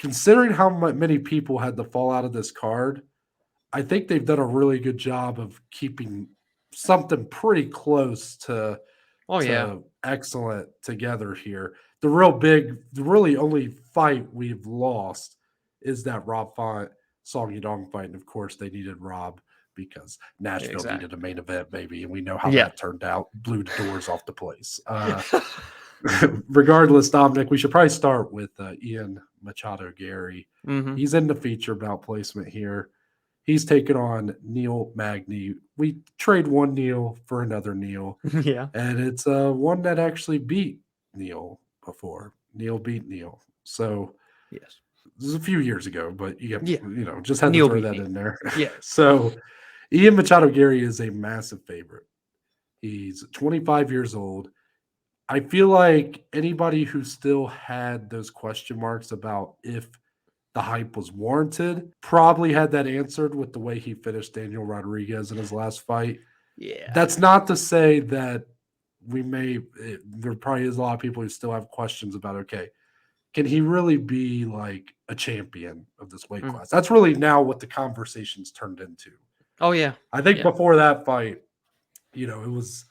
considering how many people had to fall out of this card, I think they've done a really good job of keeping something pretty close Oh yeah. to excellent together here. The really only fight we've lost is that Rob Font Song Yadong fight. And of course, they needed Rob because Nashville needed a Exactly. main event, maybe. And we know how Yeah. that turned out, blew the doors off the place. Regardless, Dominic, we should probably start with Ian Machado Garry. Mm-hmm. He's in the feature bout placement here. He's taking on Neil Magny. We trade one Neil for another Neil, Yeah. and it's one that actually beat Neil before. Neil beat Neil. So Yes. this is a few years ago, but Yeah. just had to Neil throw beat that Neil. in there. Yeah. So Ian Machado Garry is a massive favorite. He's 25 years old. I feel like anybody who still had those question marks about if the hype was warranted probably had that answered with the way he finished Daniel Rodriguez in his last fight. Yeah. That's not to say that there probably is a lot of people who still have questions about, okay, can he really be like a champion of this weight Mm. class? That's really now what the conversation's turned into. Oh yeah. I think Yeah. before that fight, it was,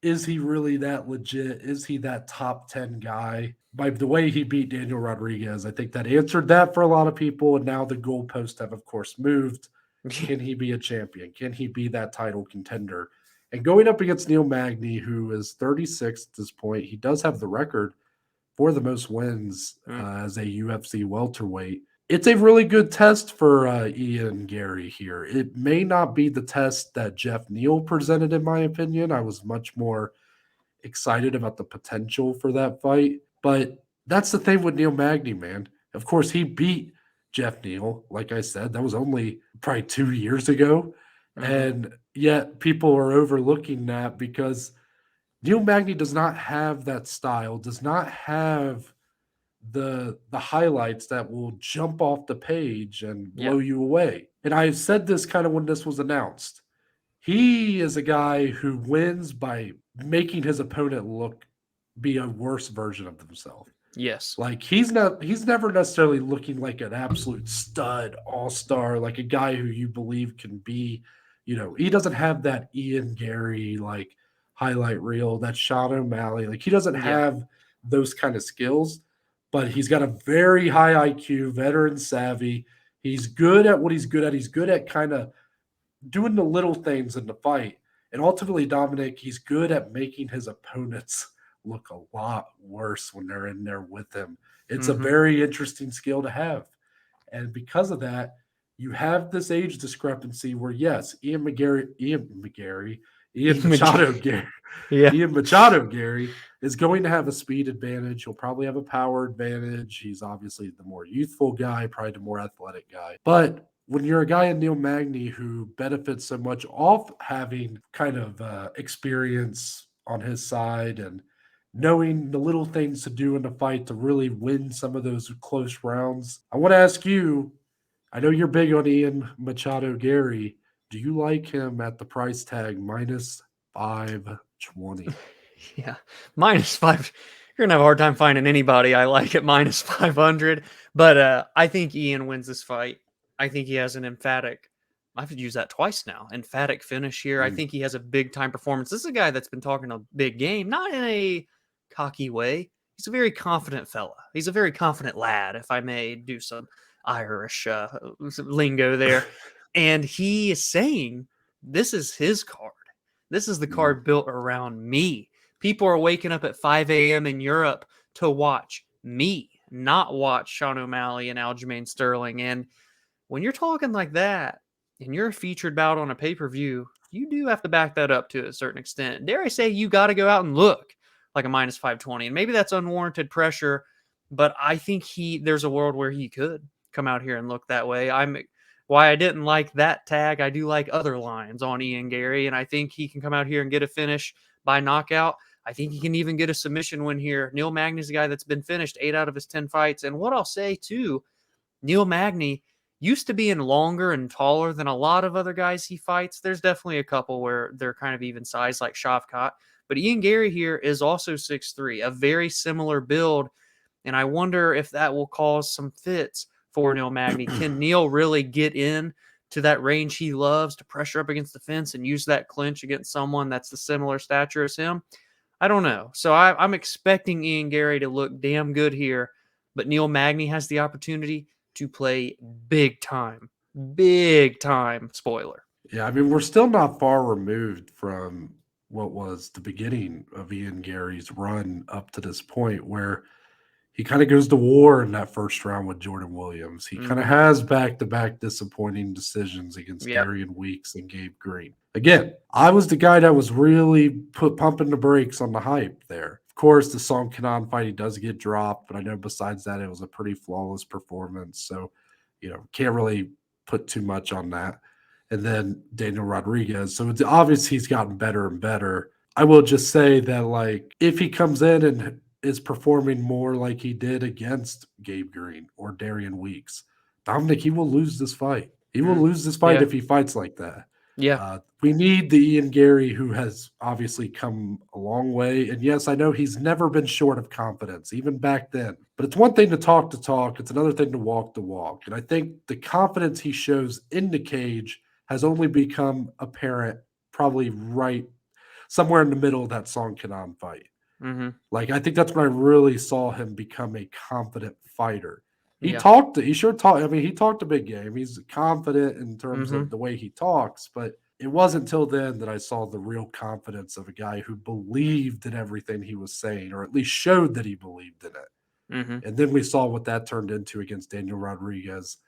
is he really that legit? Is he that top 10 guy? By the way he beat Daniel Rodriguez, I think that answered that for a lot of people. And now the goalposts have, of course, moved. Can he be a champion? Can he be that title contender? And going up against Neil Magny, who is 36 at this point, he does have the record for the most wins Mm. as a UFC welterweight. It's a really good test for Ian Garry here. It may not be the test that Jeff Neal presented, in my opinion. I was much more excited about the potential for that fight. But that's the thing with Neil Magny, man. Of course, he beat Jeff Neal. Like I said, that was only probably 2 years ago. Mm-hmm. And yet people are overlooking that because Neil Magny does not have that style, does not have the highlights that will jump off the page and Yeah. blow you away. And I said this kind of when this was announced. He is a guy who wins by making his opponent look be a worse version of themselves. Yes. Like he's never necessarily looking like an absolute stud all-star, like a guy who you believe can be, he doesn't have that Ian Garry like highlight reel, that Sean O'Malley. Like he doesn't Yeah. have those kind of skills, but he's got a very high IQ, veteran savvy. He's good at what he's good at. He's good at kind of doing the little things in the fight. And ultimately, Dominic, he's good at making his opponents look a lot worse when they're in there with him. It's a Mm-hmm. very interesting skill to have. And because of that, you have this age discrepancy where, yes, Yeah. Ian Machado Garry is going to have a speed advantage. He'll probably have a power advantage. He's obviously the more youthful guy, probably the more athletic guy. But when you're a guy in Neil Magny who benefits so much off having kind of experience on his side and knowing the little things to do in the fight to really win some of those close rounds, I want to ask you, I know you're big on Ian Machado Garry. Do you like him at the price tag minus 520? Yeah. -5. You're gonna have a hard time finding anybody I like at -500. But I think Ian wins this fight. I think he has an emphatic. I've used that twice now. Emphatic finish here. I think he has a big time performance. This is a guy that's been talking a big game, not in a cocky way. He's a very confident fella. He's a very confident lad, if I may do some Irish lingo there. And he is saying, this is his card. This is the card built around me. People are waking up at 5 a.m. in Europe to watch me, not watch Sean O'Malley and Aljamain Sterling. And when you're talking like that and you're a featured bout on a pay-per-view, you do have to back that up to a certain extent. Dare I say, you got to go out and look like a -520. And maybe that's unwarranted pressure, but I think there's a world where he could come out here and look that way. Why I didn't like that tag, I do like other lines on Ian Garry, and I think he can come out here and get a finish by knockout. I think he can even get a submission win here. Neil Magny's a guy that's been finished 8 out of his 10 fights. And what I'll say, too, Neil Magny used to being longer and taller than a lot of other guys he fights. There's definitely a couple where they're kind of even size, like Shavkat. But Ian Garry here is also 6'3", a very similar build. And I wonder if that will cause some fits for Neil Magny. Can Neil really get in to that range he loves to pressure up against the fence and use that clinch against someone that's the similar stature as him? I don't know. So I'm expecting Ian Garry to look damn good here, but Neil Magny has the opportunity to play big time. Big time. Spoiler. Yeah, I mean, we're still not far removed from what was the beginning of Ian Gary's run up to this point where he kind of goes to war in that first round with Jordan Williams. He kind of Mhm. has back-to-back disappointing decisions against Yep. Darian Weeks and Gabe Green. Again, I was the guy that was really pumping the brakes on the hype there. Of course, the Song Kanan fight, he does get dropped, but I know besides that, it was a pretty flawless performance. So, can't really put too much on that. And then Daniel Rodriguez. So it's obvious he's gotten better and better. I will just say that, like, if he comes in and is performing more like he did against Gabe Green or Darian Weeks, Dominic, he will lose this fight. He will lose this fight Yeah. if he fights like that. Yeah. We need the Ian Garry who has obviously come a long way. And yes, I know he's never been short of confidence, even back then. But it's one thing to talk the talk, it's another thing to walk the walk. And I think the confidence he shows in the cage has only become apparent probably right somewhere in the middle of that Song Kanan fight. Mm-hmm. Like, I think that's when I really saw him become a confident fighter. He Yeah. talked, he sure talked. I mean, he talked a big game. He's confident in terms Mm-hmm. of the way he talks, but it wasn't until then that I saw the real confidence of a guy who believed in everything he was saying, or at least showed that he believed in it. Mm-hmm. And then we saw what that turned into against Daniel Rodriguez.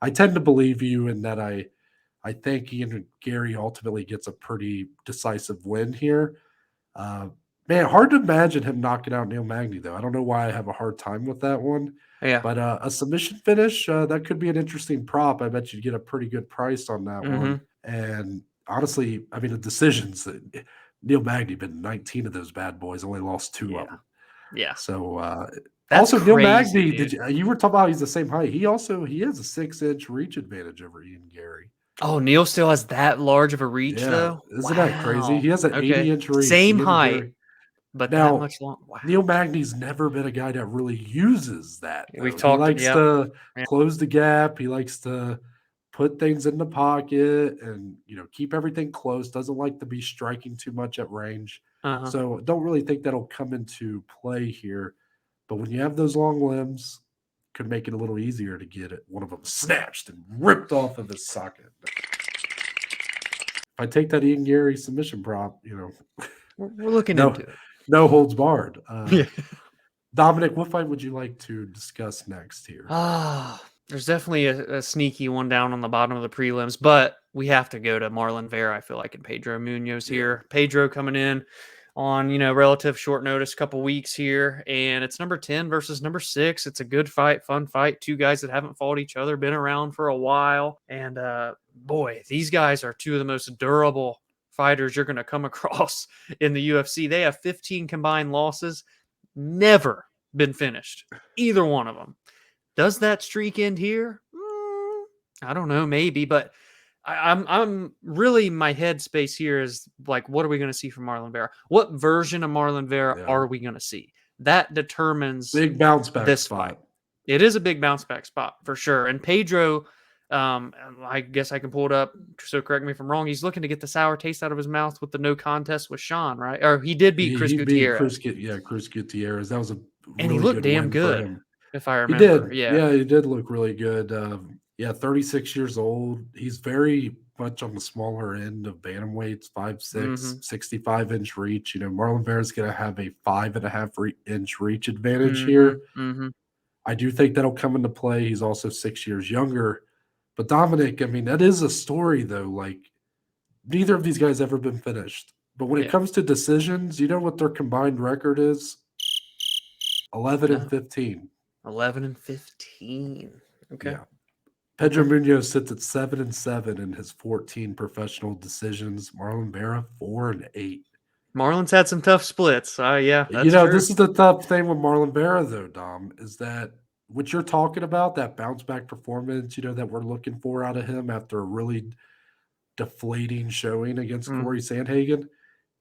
I tend to believe you in that I think Ian Garry ultimately gets a pretty decisive win here. Man, hard to imagine him knocking out Neil Magny, though. I don't know why I have a hard time with that one. Yeah. But a submission finish, that could be an interesting prop. I bet you'd get a pretty good price on that Mm-hmm. one. And honestly, I mean, the decisions, Neil Magny been 19 of those bad boys, only lost 2 of them. Yeah. So That's also Neil crazy, Magny, dude. you were talking about he's the same height. He has a 6-inch reach advantage over Ian Garry. Oh, Neil still has that large of a reach, Yeah, though? isn't that crazy? Wow. He has an Okay. 80-inch reach. Same Ian height, Garry. but that Now, much long. Wow. Neil Magny's never been a guy that really uses that, We've though. He talked. likes Yeah. to Yeah. close the gap. He likes to put things in the pocket and, keep everything close. Doesn't like to be striking too much at range. Uh-huh. So don't really think that'll come into play here. But when you have those long limbs, could make it a little easier to get one of them snatched and ripped off of his socket. If I take that Ian Garry submission prop, We're looking no, into it. no holds barred. Yeah. Dominic, what fight would you like to discuss next here? There's definitely a sneaky one down on the bottom of the prelims, but we have to go to Marlon Vera, I feel like, and Pedro Munhoz here. Pedro coming in on, relative short notice, couple weeks here, and it's number 10 versus number 6. It's a good fight, fun fight. 2 guys that haven't fought each other, been around for a while, and boy, these guys are 2 of the most durable fighters you're going to come across in the UFC. They have 15 combined losses, never been finished, either one of them. Does that streak end here? I don't know, maybe, but I'm really, my headspace here is like, what are we going to see from Marlon Vera? What version of Marlon Vera are we going to see? That determines big bounce back this spot. fight. It is a big bounce back spot for sure. And Pedro, I guess I can pull it up. So correct me if I'm wrong. He's looking to get the sour taste out of his mouth with the no contest with Sean, right? Or he did beat Chris Gutierrez. Cruz Gutierrez. That was a And really he looked good damn win good, for him. if I He remember. did. Yeah. He did look really good. 36 years old. He's very much on the smaller end of bantamweights, 5'6", 65-inch reach. Marlon Vera's going to have a 5.5-inch reach advantage here. I do think that'll come into play. He's also 6 years younger. But Dominic, I mean, that is a story, though. Like, neither of these guys ever been finished. But when it comes to decisions, you know what their combined record is? 11-15. 11-15. Okay. Yeah. Pedro Munhoz sits at 7-7 in his 14 professional decisions. Marlon Vera 4-8. Marlon's had some tough splits. Yeah, that's true. This is the tough thing with Marlon Vera, though, Dom, is that what you're talking about, that bounce back performance, that we're looking for out of him after a really deflating showing against Corey Sandhagen,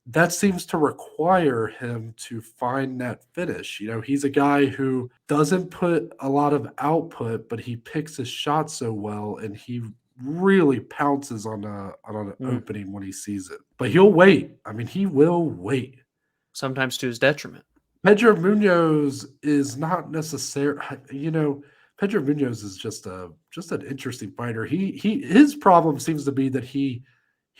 that seems to require him to find that finish. He's a guy who doesn't put a lot of output, but he picks his shot so well, and he really pounces on an opening when he sees it. But he'll wait. I mean, he will wait. Sometimes to his detriment. Pedro Munhoz is not necessarily, Pedro Munhoz is just an interesting fighter. His problem seems to be that he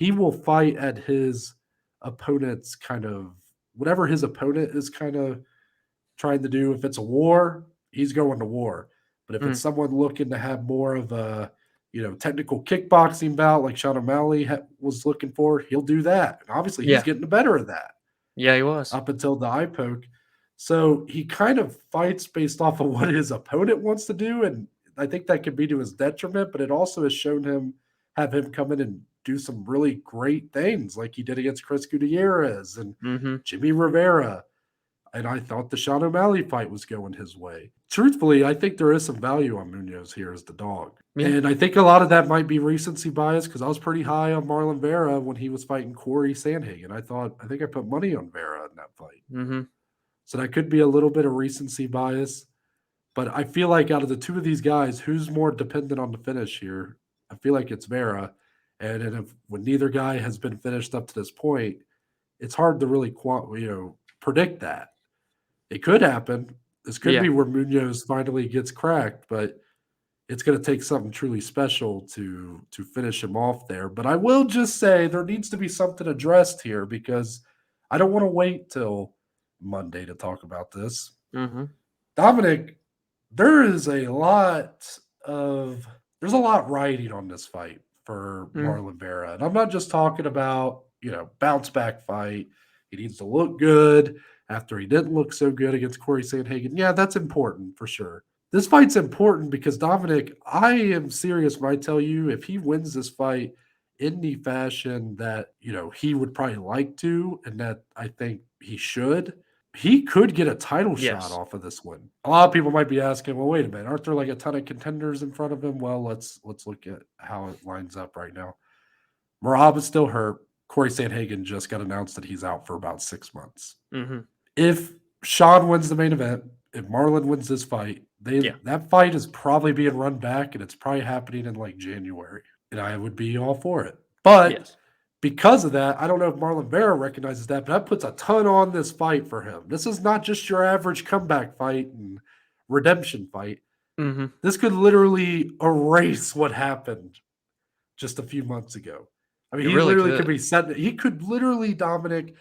will fight at his opponent's kind of whatever his opponent is kind of trying to do. If it's a war, he's going to war. But if it's someone looking to have more of a technical kickboxing bout like Sean O'Malley was looking for, he'll do that. And obviously, he's getting better at that. Yeah, he was up until the eye poke. So he kind of fights based off of what his opponent wants to do, and I think that could be to his detriment. But it also has shown him come in and do some really great things, like he did against Chris Gutierrez and Jimmy Rivera. And I thought the Sean O'Malley fight was going his way. Truthfully, I think there is some value on Munhoz here as the dog. Yeah. And I think a lot of that might be recency bias because I was pretty high on Marlon Vera when he was fighting Corey Sandhagen. I think I put money on Vera in that fight. So that could be a little bit of recency bias. But I feel like out of the two of these guys, who's more dependent on the finish here? I feel like it's Vera. And when neither guy has been finished up to this point, it's hard to really predict that. It could happen. This could be where Munhoz finally gets cracked, but it's going to take something truly special to finish him off there. But I will just say there needs to be something addressed here because I don't want to wait till Monday to talk about this. Dominic, there's a lot riding on this fight for Marlon Vera. And I'm not just talking about, bounce back fight. He needs to look good after he didn't look so good against Corey Sandhagen. Yeah, that's important for sure. This fight's important because, Dominic, I am serious when I tell you if he wins this fight in the fashion that, he would probably like to and that I think he should, he could get a title shot off of this win. A lot of people might be asking, well, wait a minute, aren't there like a ton of contenders in front of him? Well, let's look at how it lines up right now. Merab is still hurt. Corey Sandhagen just got announced that he's out for about 6 months. If Sean wins the main event, if Marlon wins this fight, that fight is probably being run back, and it's probably happening in like January. And I would be all for it. But because of that, I don't know if Marlon Vera recognizes that, but that puts a ton on this fight for him. This is not just your average comeback fight and redemption fight. This could literally erase what happened just a few months ago. I mean, could be set. He could literally, Dominic,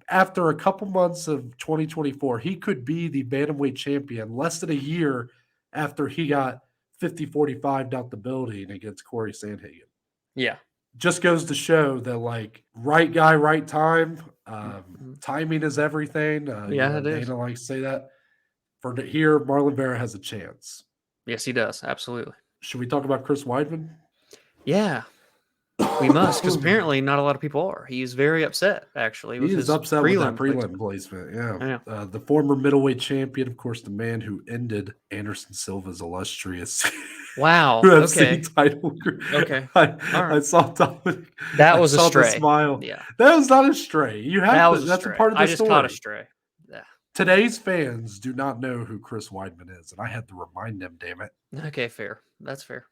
after a couple months of 2024, he could be the bantamweight champion less than a year after he got 50-45 out the building against Corey Sandhagen. Yeah. Just goes to show that, like, right guy, right time. Timing is everything. It is. Dana likes to say that. Here, Marlon Vera has a chance. Yes, he does. Absolutely. Should we talk about Chris Weidman? Yeah. We must, because apparently not a lot of people are. He's very upset, actually. He's upset with that prelim placement. Yeah. The former middleweight champion, of course, the man who ended Anderson Silva's illustrious UFC title. Okay. I saw Dominic. That was a stray. Smile. Yeah. That was not a stray. You have that's a part of the story. I just caught a stray. Yeah. Today's fans do not know who Chris Weidman is, and I had to remind them, damn it. Okay, fair. That's fair.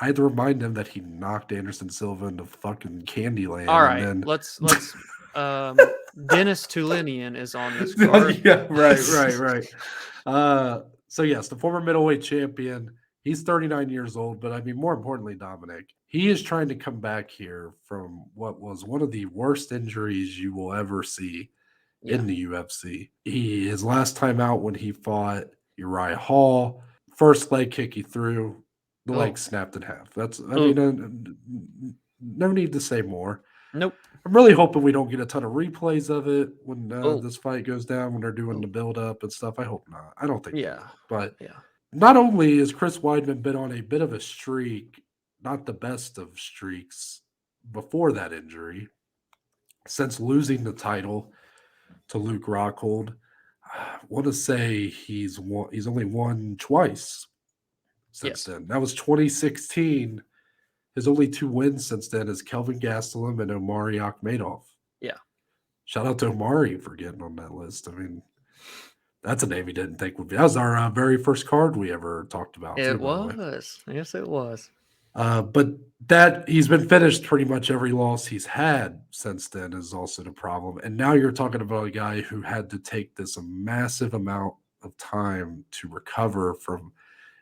I had to remind him that he knocked Anderson Silva into fucking Candyland. All right, let's Dennis Tulinian is on this card. Yeah, right. So yes, the former middleweight champion. He's 39 years old, but I mean, more importantly, Dominic, he is trying to come back here from what was one of the worst injuries you will ever see in the UFC. His last time out when he fought Uriah Hall, first leg kick he threw. The leg snapped in half. No need to say more. Nope. I'm really hoping we don't get a ton of replays of it when this fight goes down, when they're doing the build-up and stuff. I hope not. I don't think But not only has Chris Weidman been on a bit of a streak, not the best of streaks before that injury, since losing the title to Luke Rockhold, I want to say he's only won twice since then. That was 2016. His only two wins since then is Kelvin Gastelum and Omari Akhmedov. Yeah. Shout out to Omari for getting on that list. I mean, that's a name he didn't think would be. That was our very first card we ever talked about, too, It by the way. was. Yes, it was. But that he's been finished pretty much every loss he's had since then is also the problem. And now you're talking about a guy who had to take this a massive amount of time to recover from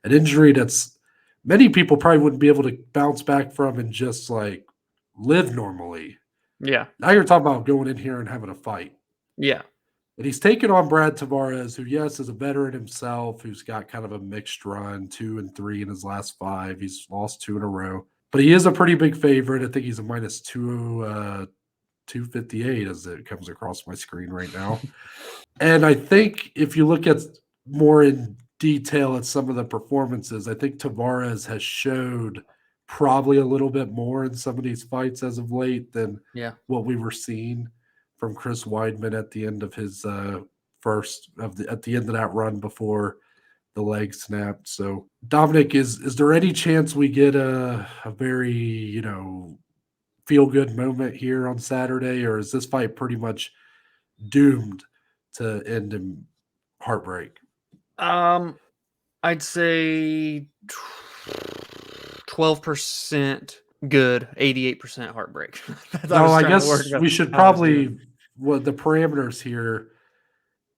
an injury that's many people probably wouldn't be able to bounce back from and just like live normally. Yeah. Now you're talking about going in here and having a fight. Yeah. And he's taken on Brad Tavares, who, yes, is a veteran himself, who's got kind of a mixed run, 2-3 in his last 5. He's lost 2 in a row. But he is a pretty big favorite. I think he's a minus 258 as it comes across my screen right now. And I think if you look at more in detail at some of the performances, I think Tavares has showed probably a little bit more in some of these fights as of late than what we were seeing from Chris Weidman at the end of his at the end of that run before the leg snapped. So Dominic, is there any chance we get a very, feel good moment here on Saturday, or is this fight pretty much doomed to end in heartbreak? I'd say 12% good, 88% heartbreak. I guess we should probably the parameters here.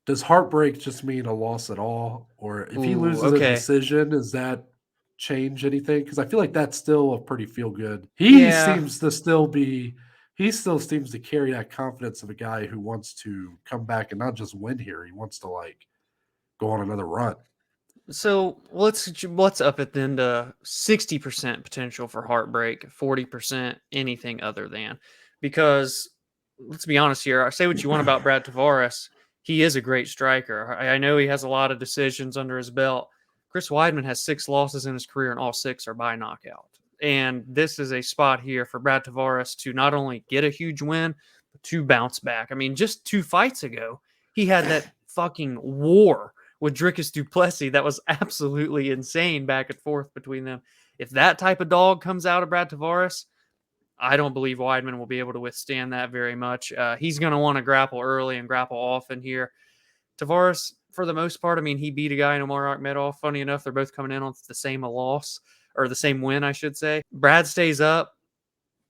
Does heartbreak just mean a loss at all? Or if he loses a decision, does that change anything? Because I feel like that's still a pretty feel good. He seems to still seems to carry that confidence of a guy who wants to come back and not just win here. He wants to go on another run. So let's up it then to 60% potential for heartbreak, 40% anything other than. Because let's be honest here, I say what you want about Brad Tavares. He is a great striker. I know he has a lot of decisions under his belt. Chris Weidman has 6 losses in his career, and all 6 are by knockout. And this is a spot here for Brad Tavares to not only get a huge win, but to bounce back. I mean, just 2 fights ago, he had that fucking war with Dricus du Plessis that was absolutely insane back and forth between them. If that type of dog comes out of Brad Tavares, I don't believe Weidman will be able to withstand that very much. He's going to want to grapple early and grapple often here. Tavares, for the most part, I mean, he beat a guy in Omar Akhmedov. Funny enough, they're both coming in on the same loss, or the same win, I should say. Brad stays up.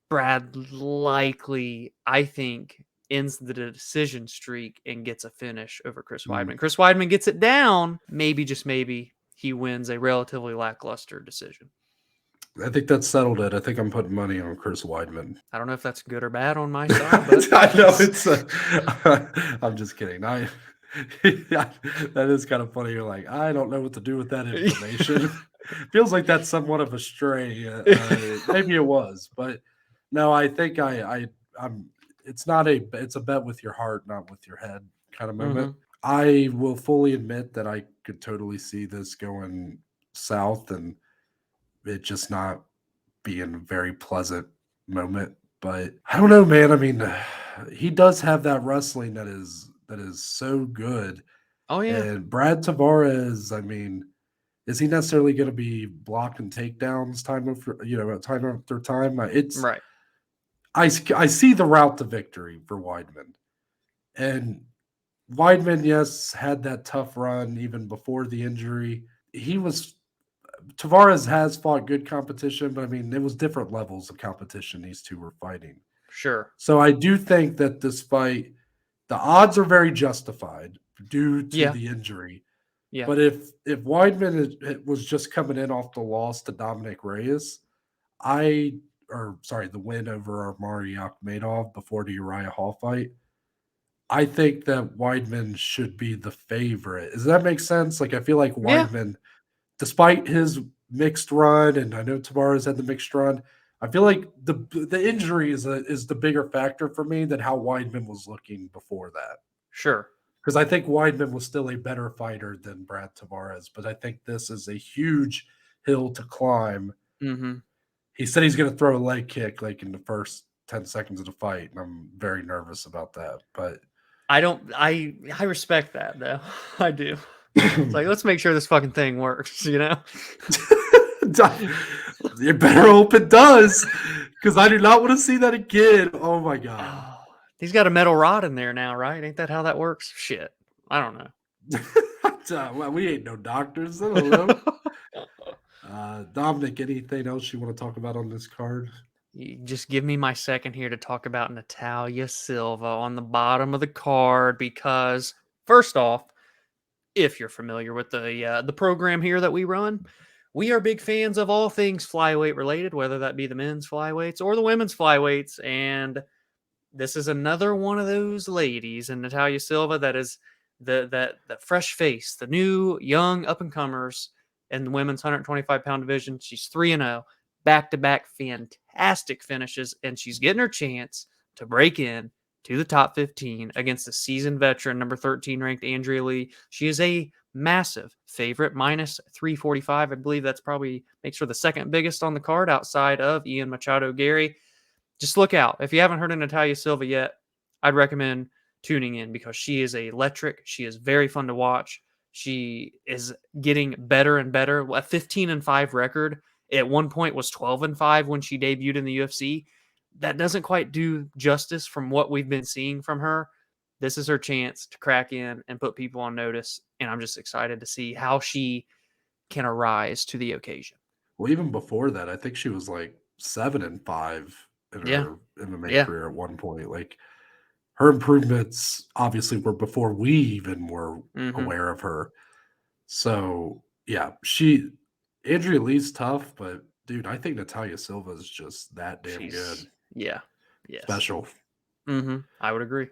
Brad likely, I think, ends the decision streak and gets a finish over Chris Weidman. Chris Weidman gets it down. Maybe, just maybe, he wins a relatively lackluster decision. I think that's settled it. I think I'm putting money on Chris Weidman. I don't know if that's good or bad on my side. But I know it's. I'm just kidding. That is kind of funny. You're like, I don't know what to do with that information. Feels like that's somewhat of a stray. Maybe it was, but no. I think I'm. It's a bet with your heart, not with your head kind of moment. I will fully admit that I could totally see this going south and it just not being a very pleasant moment. But I don't know, man. I mean, he does have that wrestling that is so good. Oh yeah. And Brad Tavares, I mean, is he necessarily going to be blocking takedowns time after time? It's right. I see the route to victory for Weidman. And Weidman, yes, had that tough run even before the injury. Tavares has fought good competition, but I mean, it was different levels of competition these two were fighting. Sure. So I do think that this fight, the odds are very justified due to the injury. Yeah. But if Weidman was just coming in off the loss to Dominic Reyes, the win over Omari Akhmedov before the Uriah Hall fight, I think that Weidman should be the favorite. Does that make sense? Like, I feel like Weidman, despite his mixed run, and I know Tavares had the mixed run, I feel like the injury is the bigger factor for me than how Weidman was looking before that. Sure. Because I think Weidman was still a better fighter than Brad Tavares, but I think this is a huge hill to climb. Mm-hmm. He said he's going to throw a leg kick like in the first 10 seconds of the fight, and I'm very nervous about that. But I respect that though. I do. It's like, let's make sure this fucking thing works, you know? You better hope it does, because I do not want to see that again. Oh my God. He's got a metal rod in there now, right? Ain't that how that works? Shit. I don't know. Well, we ain't no doctors. I don't know. Dominic, anything else you want to talk about on this card? You just give me my second here to talk about Natalia Silva on the bottom of the card because, first off, if you're familiar with the program here that we run, we are big fans of all things flyweight related, whether that be the men's flyweights or the women's flyweights. And this is another one of those ladies, and Natalia Silva, that is that fresh face, the new young up and comers in the women's 125-pound division. She's 3-0, back-to-back fantastic finishes, and she's getting her chance to break in to the top 15 against the seasoned veteran, number 13 ranked Andrea Lee. She is a massive favorite, minus 345. I believe that's probably makes her the second biggest on the card outside of Ian Machado Garry. Just look out. If you haven't heard of Natalia Silva yet, I'd recommend tuning in because she is electric. She is very fun to watch. She is getting better and better. A 15-5 record at one point was 12-5 when she debuted in the UFC. That doesn't quite do justice from what we've been seeing from her. This is her chance to crack in and put people on notice, and I'm just excited to see how she can arise to the occasion. Well, even before that, I think she was like 7-5 in Yeah. her MMA Yeah. career at one point. Like her improvements obviously were before we even were aware of her. So yeah, Andrea Lee's tough, but dude, I think Natalia Silva is just that damn good. Yeah. Yes. Special. I would agree.